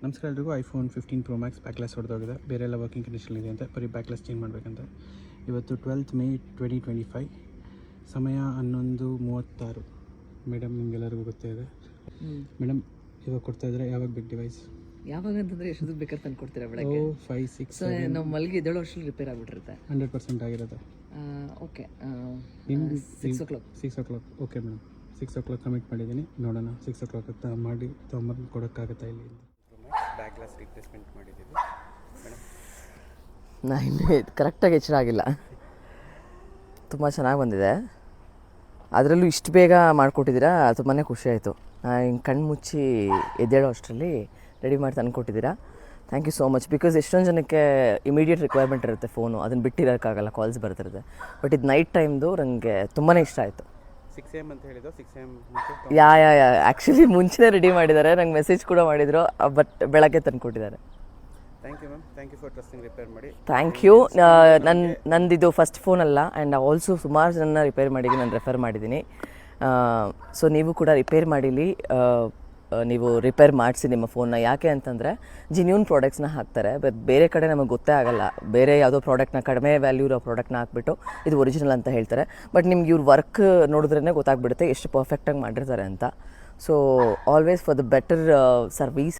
ನಮಸ್ಕಾರ ಎಲ್ರಿಗೂ. IPhone 15 Pro Max ಬ್ಯಾಕ್ಗ್ಲಾಸ್ ಹೊಡೆದೋಗಿದೆ. ಬೇರೆ ಎಲ್ಲ ವರ್ಕಿಂಗ್ ಕಂಡೀಷನ್ ಇದೆ ಅಂತ, ಬರೀ ಬ್ಯಾಕ್ಗ್ಲಾಸ್ ಚೇಂಜ್ ಮಾಡಬೇಕಂತ. ಇವತ್ತು 12th May 2025, ಸಮಯ 11:36. ಮೇಡಮ್ ನಿಮಗೆಲ್ಲರಿಗೂ ಗೊತ್ತೇ ಇದೆ. ಮೇಡಮ್ ಇವಾಗ ಕೊಡ್ತಾ ಇದ್ದಾರೆ. ಯಾವಾಗ ಬೇಕು ಡಿವೈಸ್? ಯಾವಾಗ ಅಂತಂದರೆ ಎಷ್ಟು ಬೇಕು ತಂದು ಕೊಡ್ತೀರಾ? ಬೆಳಗ್ಗೆ 5, 6, ಸೊ ನಾವು ಮಲ್ಗಿ ಎದ್ದೇಳೋ ವರ್ಷದಲ್ಲಿ ರಿಪೇರ್ ಆಗಿಬಿಟ್ಟಿರುತ್ತೆ. 100% ಆಗಿರುತ್ತೆ. ಓಕೆ, ನಿಮ್ದು 6 o'clock. 6 o'clock. Okay madam, 6 o'clock commit ಮಾಡಿದ್ದೀನಿ. ನೋಡೋಣ 6 o'clock ಮಾಡಿ ತೊಗೊಂಬಂದು ಕೊಡೋಕ್ಕಾಗತ್ತಾ ಇಲ್ಲಿ. ಬ್ಯಾಕ್ಗ್ಲಾಸ್ ರಿಪ್ಲೇಸ್ಮೆಂಟ್ ಮಾಡಿದ್ದೀವಿ ಮೇಡಮ್. ನಾನು ಇನ್ನೂ ಕರೆಕ್ಟಾಗಿ ಎಚ್ಚರ ಆಗಿಲ್ಲ. ತುಂಬ ಚೆನ್ನಾಗಿ ಬಂದಿದೆ. ಅದರಲ್ಲೂ ಇಷ್ಟು ಬೇಗ ಮಾಡಿಕೊಟ್ಟಿದ್ದೀರಾ, ತುಂಬಾ ಖುಷಿ ಆಯಿತು. ಹಿಂಗೆ ಕಣ್ಣು ಮುಚ್ಚಿ ಎದ್ದೇಳೋ ಅಷ್ಟರಲ್ಲಿ ರೆಡಿ ಮಾಡಿ ತಂದು ಕೊಟ್ಟಿದ್ದೀರಾ. Thank you so much. Because ಎಷ್ಟೊಂದು ಜನಕ್ಕೆ ಇಮಿಡಿಯೇಟ್ ರಿಕ್ವೈರ್ಮೆಂಟ್ ಇರುತ್ತೆ ಫೋನು, ಅದನ್ನು ಬಿಟ್ಟಿರೋಕ್ಕಾಗಲ್ಲ, ಕಾಲ್ಸ್ ಬರ್ತಿರುತ್ತೆ. ಬಟ್ ಇದು ನೈಟ್ ಟೈಮ್ದು ನನಗೆ ತುಂಬಾ ಇಷ್ಟ ಆಯಿತು. 6 AM ಅಂತ ಹೇಳಿದ್ದು. 6 AM ಯಾ ಆ್ಯಕ್ಚುಲಿ ಮುಂಚೆನೇ ರೆಡಿ ಮಾಡಿದ್ದಾರೆ, ನಂಗೆ ಮೆಸೇಜ್ ಕೂಡ ಮಾಡಿದರು, ಬಟ್ ಬೆಳಗ್ಗೆ ತಂದು ಕೊಟ್ಟಿದ್ದಾರೆ. Thank you ma'am. Thank you for trusting. Repair ಮಾಡಿ. Thank you. ನಂದಿದು ಫಸ್ಟ್ ಫೋನ್ ಅಲ್ಲ, ಆ್ಯಂಡ್ ಆಲ್ಸೋ ಸುಮಾರು ಜನ ರಿಪೇರ್ ಮಾಡಿದ್ದೀನಿ, ನಾನು ರೆಫರ್ ಮಾಡಿದ್ದೀನಿ. ಸೊ ನೀವು ಕೂಡ ರಿಪೇರ್ ಮಾಡಿಲಿ. ನೀವು ರಿಪೇರ್ ಮಾಡಿಸಿ ನಿಮ್ಮ ಫೋನ್ನ. ಯಾಕೆ ಅಂತಂದರೆ ಜಿನ್ಯೂನ್ ಪ್ರಾಡಕ್ಟ್ಸ್ನ ಹಾಕ್ತಾರೆ, ಬಟ್ ಬೇರೆ ಕಡೆ ನಮಗೆ ಗೊತ್ತೇ ಆಗೋಲ್ಲ. ಬೇರೆ ಯಾವುದೋ ಪ್ರಾಡಕ್ಟ್ನ, ಕಡಿಮೆ ವ್ಯಾಲ್ಯೂ ಇರೋ ಪ್ರಾಡಕ್ಟ್ನ ಹಾಕ್ಬಿಟ್ಟು ಇದು ಒರಿಜಿನಲ್ ಅಂತ ಹೇಳ್ತಾರೆ. ಬಟ್ ನಿಮ್ಗೆ ಇವ್ರ ವರ್ಕ್ ನೋಡಿದ್ರೇ ಗೊತ್ತಾಗ್ಬಿಡುತ್ತೆ ಎಷ್ಟು ಪರ್ಫೆಕ್ಟಾಗಿ ಮಾಡಿರ್ತಾರೆ ಅಂತ. So always for the better service